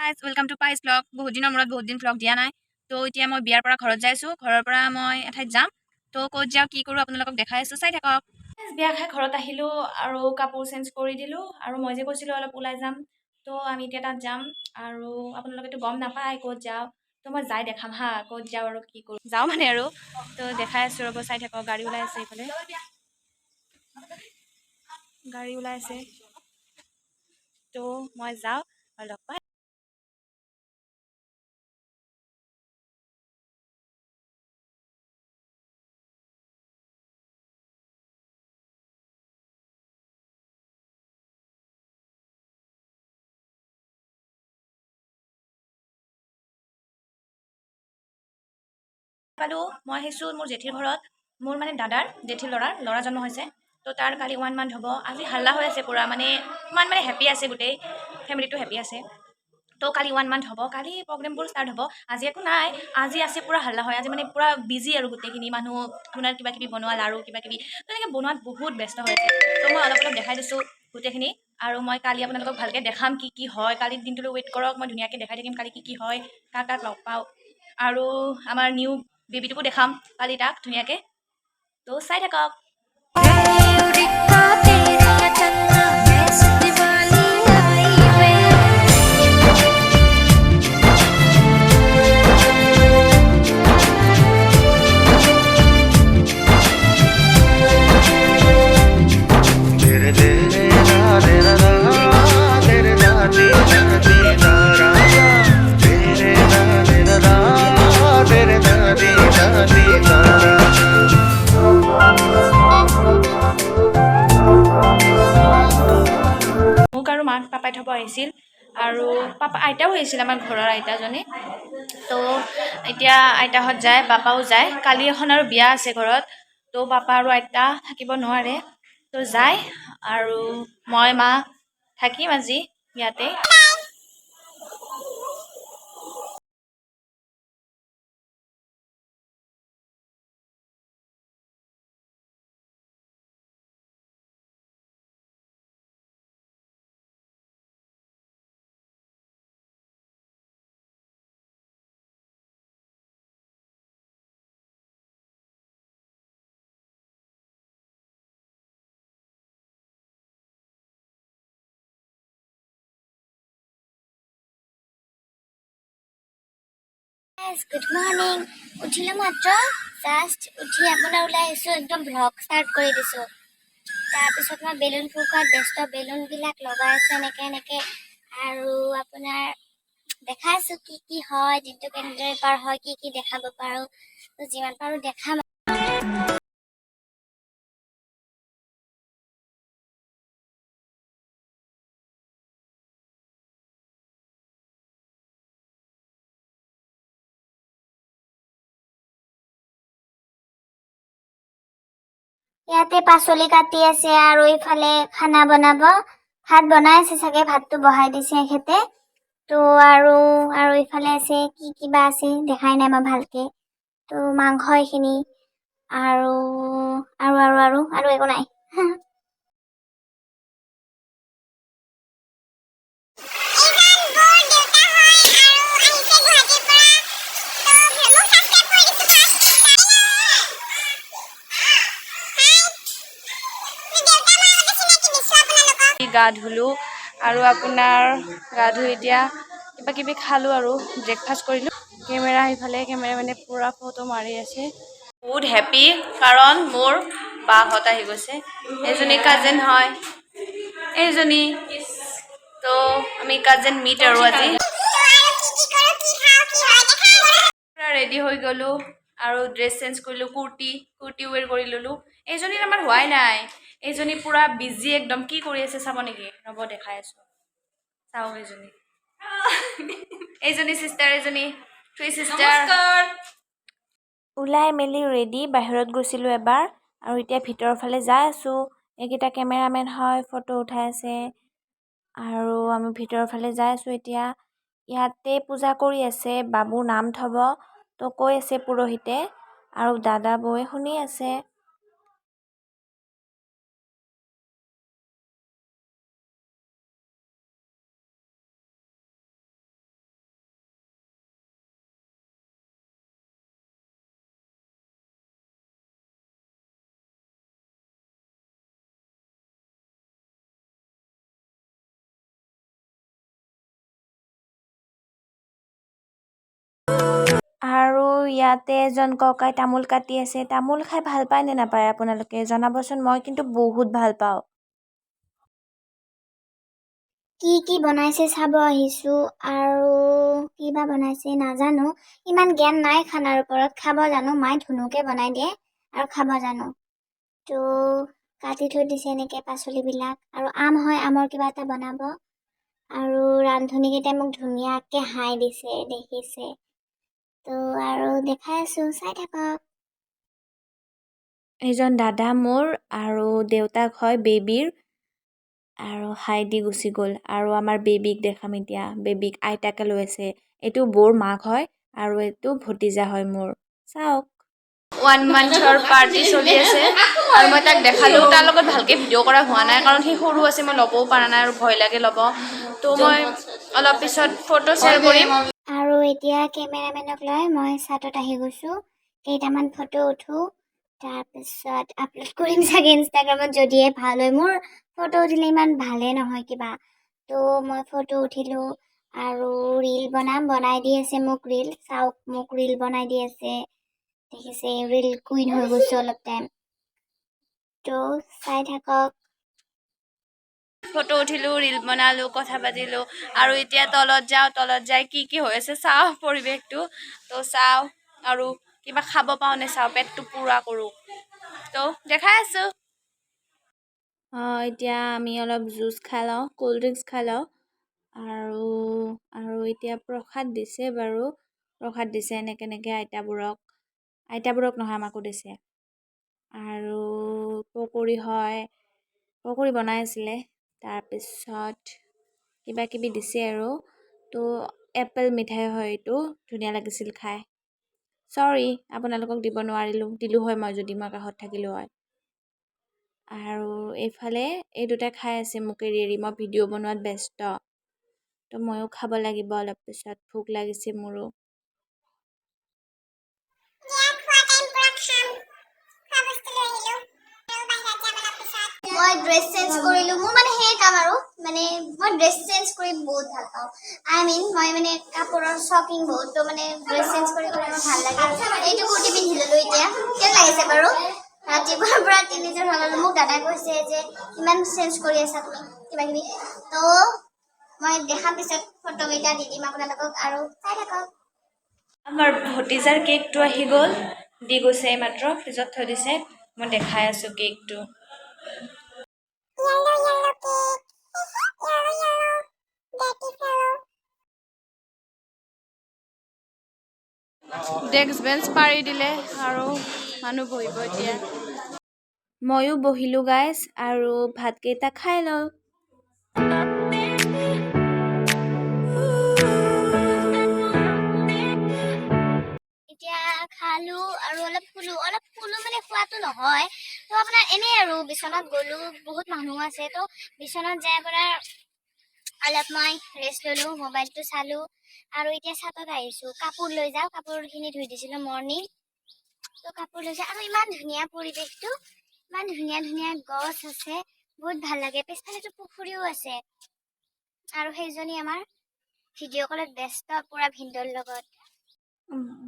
Guys welcome to পাইজ blog. বহুত দিনৰ মূৰত বহুত দিন ব্লগ দিয়া নাই। তো এতিয়া মই বিয়াৰ পৰা ঘৰত যাইছোঁ। ঘৰৰ পৰা মই এঠাইত যাম। তো ক'ত যাওঁ কি কৰোঁ আপোনালোকক দেখাই আছোঁ, চাই থাকক। বিয়া খাই ঘৰত আহিলোঁ আৰু কাপোৰ চেঞ্জ কৰি দিলোঁ। আৰু মই যে কৈছিলোঁ অলপ ওলাই যাম, তো আমি এতিয়া তাত যাম। আৰু আপোনালোকেতো গম নাপায় ক'ত যাওঁ, তো মই যাই দেখাম হা ক'ত যাওঁ আৰু কি কৰোঁ। যাওঁ মানে আৰু তো দেখাই আছোঁ, ৰ'ব চাই থাকক। গাড়ী ওলাই আছে এইফালে, গাড়ী ওলাই আছে। তো মই যাওঁ আৰু লগ পাই। পালোঁ, মই আহিছোঁ মোৰ জেঠীৰ ঘৰত। মোৰ মানে দাদাৰ জেঠীৰ ল'ৰা জন্ম হৈছে। তো তাৰ কালি 1 মান্থ হ'ব। আজি হাল্লা হৈ আছে পূৰা, মানে ইমান মানে হেপী আছে, গোটেই ফেমিলিটো হেপী আছে। তো কালি 1 মান্থ হ'ব, কালি প্ৰগ্ৰেমবোৰ ষ্টাৰ্ট হ'ব। আজি একো নাই, আজি আছে পূৰা হাল্লা হয়। আজি মানে পূৰা বিজি আৰু গোটেইখিনি মানুহ আপোনাৰ কিবা কিবি বনোৱা, লাৰু কিবা কিবি তেনেকৈ বনোৱাত বহুত ব্যস্ত হৈ আছে। তো মই অলপ দেখাই দিছোঁ গোটেইখিনি। আৰু মই কালি আপোনালোকক ভালকৈ দেখাম কি কি হয়। কালিৰ দিনটোলৈ ৱেইট কৰক, মই ধুনীয়াকৈ দেখাই থাকিম কালি কি কি হয়, কাক কাক লগ পাওঁ। আৰু আমাৰ নিউ বেবীটোকো দেখাম কালি তাক ধুনীয়াকৈ। তো চাই থাকক। মোক আৰু মাক পাপাই থ'ব আহিছিল, আৰু আইতাও আহিছিল, আমাৰ ঘৰৰ আইতাজনী। তো এতিয়া আইতাহঁত যায়, পাপাও যায়। কালি এখন আৰু বিয়া আছে ঘৰত, তো পাপা আৰু আইতা থাকিব নোৱাৰে, তো যায়। আৰু মই মা থাকিম আজি ইয়াতে। Good morning. উঠিলোঁ মাত্ৰ, জাষ্ট উঠি আপোনাৰ ওলাই আহিছোঁ, একদম ভ্লগ ষ্টাৰ্ট কৰি দিছোঁ। তাৰপিছত মই বেলুন ফুৰোৱাত ব্যস্ত, বেলুনবিলাক লগাই আছোঁ এনেকৈ। আৰু আপোনাৰ দেখাই আছোঁ কি কি হয়, দিনটো কেনেদৰে পাৰ হয়, কি কি দেখাব পাৰোঁ, তো যিমান পাৰোঁ দেখাম। ইয়াতে পাচলি কাটি আছে আৰু এইফালে খানা বনাব। ভাত বনাই আছে চাগে, ভাতটো বহাই দিছে এখেতে। তো আৰু এইফালে আছে কি কিবা আছে, দেখাই নাই মই ভালকৈ। তো মাংস এইখিনি, আৰু আৰু একো নাই। গা ধুলোঁ, আৰু আপোনাৰ গা ধুই এতিয়া কিবা কিবি খালোঁ আৰু ব্ৰেকফাষ্ট কৰিলোঁ। কেমেৰা সিফালে, কেমেৰামেনে পূৰা ফটো মাৰি আছে। বহুত হেপী, কাৰণ মোৰ বাহঁত আহি গৈছে। এইজনী কাজেন হয়, এইজনী। তো আমি কাজেন মিট আৰু আজি পূৰা ৰেডি হৈ গ'লোঁ, আৰু ড্ৰেছ চেঞ্জ কৰিলোঁ, কুৰ্তি ৱেৰ কৰি ল'লোঁ। এইজনীৰ আমাৰ হোৱাই নাই, এইজনী পূৰা বিজি একদম। কি কৰি আছে চাব নেকি? ৰ'ব দেখাই আছোঁ, চাওক এইজনী। এইজনী চিষ্টাৰ, এজনী 3 চিষ্টাৰ। ওলাই মেলি ৰেডি বাহিৰত গৈছিলোঁ এবাৰ, আৰু এতিয়া ভিতৰৰ ফালে যাই আছোঁ। এইকেইটা কেমেৰামেন হয়, ফটো উঠাই আছে। আৰু আমি ভিতৰৰ ফালে যাই আছোঁ এতিয়া। ইয়াতে পূজা কৰি আছে, বাবুৰ নাম থ'ব, তো কৈ আছে পুৰোহিতে, আৰু দাদা বৌয়ে শুনি আছে। ইয়াতে এজন ককাই তামোল কাটি আছে। তামোল খাই ভাল পায় নে নাপায় আপোনালোকে জনাবচোন। মই কিন্তু বহুত ভাল পাওঁ। কি বনাইছে চাব আহিছো আৰু কিবা বনাইছে নাজানো। ইমান জ্ঞান নাই খানাৰ ওপৰত। খাব জানো, মায়ে ধুনুকে বনাই দিয়ে আৰু খাব জানো। তো কাটি থৈ দিছে এনেকৈ পাচলিবিলাক আৰু আম হয়, আমৰ কিবা এটা বনাব। আৰু ৰান্ধনীকেইটাই মোক ধুনীয়াকৈ হাঁহি দিছে, দেখিছে। তো আৰু দেখাই আছো, চাই থাকক। এইজন দাদা মোৰ আৰু দেউতাক হয় বেবীৰ, আৰু হাই দি গুচি গ'ল। আৰু আমাৰ বেবীক দেখাম এতিয়া। বেবীক আইতাকে লৈ আছে। এইটো বৌৰ মাক হয় আৰু এইটো ভতিজা হয় মোৰ। চাওক 1 মান্থৰ পাৰ্টি চলি আছে আৰু মই তাক দেখালোঁ। তাৰ লগত ভালকৈ ভিডিঅ' কৰা হোৱা নাই কাৰণ সি সৰু আছে, মই ল'বও পৰা নাই আৰু ভয় লাগে ল'ব। তো মই অলপ পিছত ফটো শ্বেয়াৰ কৰিম। আৰু এতিয়া কেমেৰামেনক লৈ মই ছাদত আহি গৈছোঁ। কেইটামান ফটো উঠোঁ, তাৰপিছত আপলোড কৰিম চাগে ইনষ্টাগ্ৰামত, যদিহে ভাল হয়। মোৰ ফটো উঠিলে ইমান ভালে নহয় কিবা। তো মই ফটো উঠিলোঁ আৰু ৰীল বনাই দি আছে মোক ৰীল। চাওক, মোক ৰীল বনাই দি আছে, দেখিছে। ৰীল কুইন হৈ গৈছোঁ অলপ টাইম। তো চাই থাকক। ফটো উঠিলোঁ, ৰীল বনালোঁ, কথা পাতিলোঁ আৰু এতিয়া তলত যাওঁ। তলত যাই কি হৈ আছে চাওঁ পৰিৱেশটো। তো চাওঁ আৰু কিবা খাব পাওঁ নে চাওঁ, পেটটো পূৰা কৰোঁ। তো দেখাই আছোঁ। এতিয়া আমি অলপ জুচ খাই লওঁ, ক'ল্ড ড্ৰিংকছ খাই লওঁ। আৰু এতিয়া প্ৰসাদ দিছে বাৰু। প্ৰসাদ দিছে এনেকৈ আইতাবোৰক নহয়, আমাকো দিছে। আৰু পকৰি হয়, পকৰি বনাই আছিলে। তাৰপিছত কিবা কিবি দিছে আৰু। তো এপল মিঠাই হয়, এইটো ধুনীয়া লাগিছিল খাই। চৰি আপোনালোকক দিব নোৱাৰিলোঁ। দিলোঁ হয় মই যদি মই কাষত থাকিলোঁ হয়। আৰু এইফালে এই দুটাই খাই আছে মোক এৰি এৰি। মই ভিডিঅ' বনোৱাত ব্যস্ত। তো ময়ো খাব লাগিব অলপ পিছত, ভোক লাগিছে মোৰো। মই ড্ৰেছ চেঞ্জ কৰিলোঁ। মোৰ মানে সেই কাম আৰু মানে মই ড্ৰেছ চেঞ্জ কৰি বহুত ভাল পাওঁ। মই মানে কাপোৰৰ শ্বকিং বহুত। তো মানে ড্ৰেছ চেঞ্জ কৰি মোৰ ভাল লাগে। এইটো কুৰ্তি পিন্ধি ল'লোঁ এতিয়া। কেনে লাগিছে বাৰু? ৰাতিপুৱাৰ পৰা তিনিযোৰ সলালোঁ। মোক দাদাই কৈছে যে ইমান চেঞ্জ কৰি আছা তুমি, কিবা কিবি। তো মই দেখাৰ পিছত ফটোকেইটা দি দিম আপোনালোকক আৰু চাই থাকক। আমাৰ ভতিজাৰ কেকটো আহি গ'ল, দি গৈছে এইমাত্ৰ, ফ্ৰিজত থৈ দিছে। মই দেখাই আছোঁ কেকটো। ডেস্ক বেঞ্চ পাৰি দিলে আৰু মানুহ বহিব এতিয়া। ময়ো বহিলোঁ গাইজ আৰু ভাতকেইটা খাই লওঁ। এতিয়া খালোঁ আৰু অলপ শুলোঁ মানে খোৱাটো নহয়। তো আপোনাৰ এনেই আৰু বিচনাত গ'লোঁ, বহুত মানুহ আছে। তো বিচনাত যাই আপোনাৰ অলপ মই ৰেষ্ট ল'লোঁ, মোবাইলটো চালোঁ আৰু এতিয়া ছাদত আহিছোঁ। কাপোৰ লৈ যাওঁ, কাপোৰখিনি ধুই দিছিলোঁ মৰ্ণিং। তো কাপোৰ লৈ যাওঁ আৰু ইমান ধুনীয়া পৰিৱেশটো, ইমান ধুনীয়া ধুনীয়া গছ আছে, বহুত ভাল লাগে। পিছফালেতো পুখুৰীও আছে আৰু সেইজনী আমাৰ ভিডিঅ' কলত ব্যস্ত পুৰা ভিনদেউৰ লগত।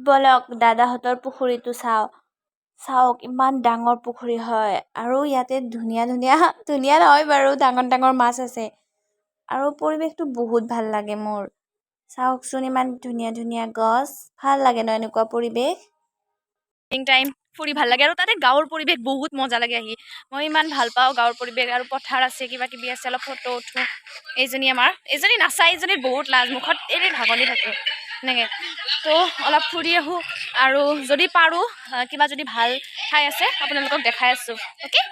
বলক দাদাহঁতৰ পুখুৰীটো চাওক ইমান ডাঙৰ পুখুৰী হয় আৰু ইয়াতে ধুনীয়া নহয় বাৰু, ডাঙৰ ডাঙৰ মাছ আছে আৰু পৰিৱেশটো বহুত ভাল লাগে মোৰ। চাওকচোন ইমান ধুনীয়া ধুনীয়া গছ, ভাল লাগে ন এনেকুৱা পৰিৱেশ। টাইম ফুৰি ভাল লাগে আৰু তাতে গাঁৱৰ পৰিৱেশ বহুত মজা লাগে আহি। মই ইমান ভাল পাওঁ গাঁৱৰ পৰিৱেশ আৰু পথাৰ আছে, কিবা কিবি আছে, অলপ ফটো উঠোঁ। এইজনী নাচাই, এইজনীৰ বহুত লাজ, মুখত এনে ঢাকনি থাকে এনেকৈ। তো অলপ ফুৰি আহোঁ আৰু যদি পাৰোঁ কিবা যদি ভাল ঠাই আছে আপোনালোকক দেখাই আছোঁ। অ'কে।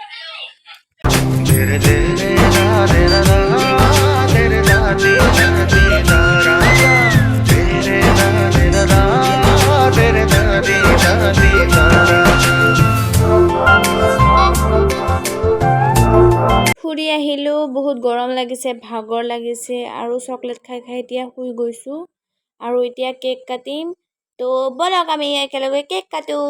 ফুৰি আহিলোঁ, বহুত গৰম লাগিছে, ভাগৰ লাগিছে আৰু চকলেট খাই খাই এতিয়া শুই গৈছোঁ আৰু এতিয়া কেক কাটিম। তো বলক আমি একেলগে কেক কাটো।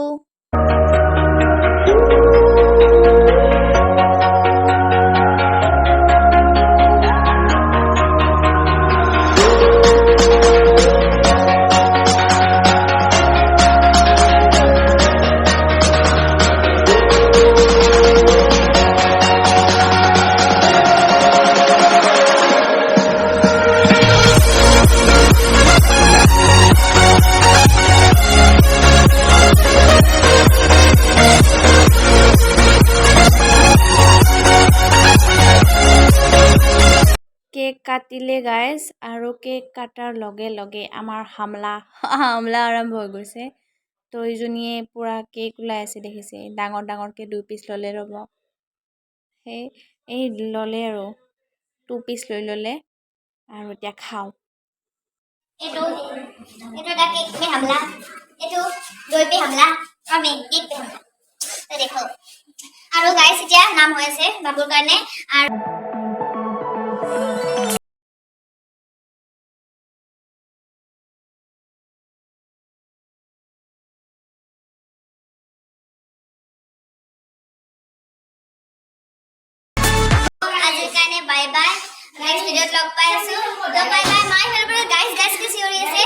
কাটিলে গাইজ আৰু কেক কাটাৰ লগে লগে আমাৰ হামলা আৰম্ভ হৈ গৈছে তো এইজনীয়ে পূৰা কেক ওলাই আছে দেখিছে ডাঙৰ ডাঙৰকৈ 2 পিচ ল'লে ৰ'ব সেই এই ল'লে আৰু 2 পিচ লৈ ল'লে আৰু এতিয়া খাওঁ এইটো এটা কেক पे हमला এইটো দই पे हमला और मैं केक पे हमला তো দেখো আৰু গাইস এতিয়া নাম হৈ আছে বাবুৰ কাৰণে আৰু আজিৰ কাৰণে বাই বাই নেক্সট ভিডিঅ'ত লগ পাই আছো তো bye bye my help guys guys কি চিঞৰি আছে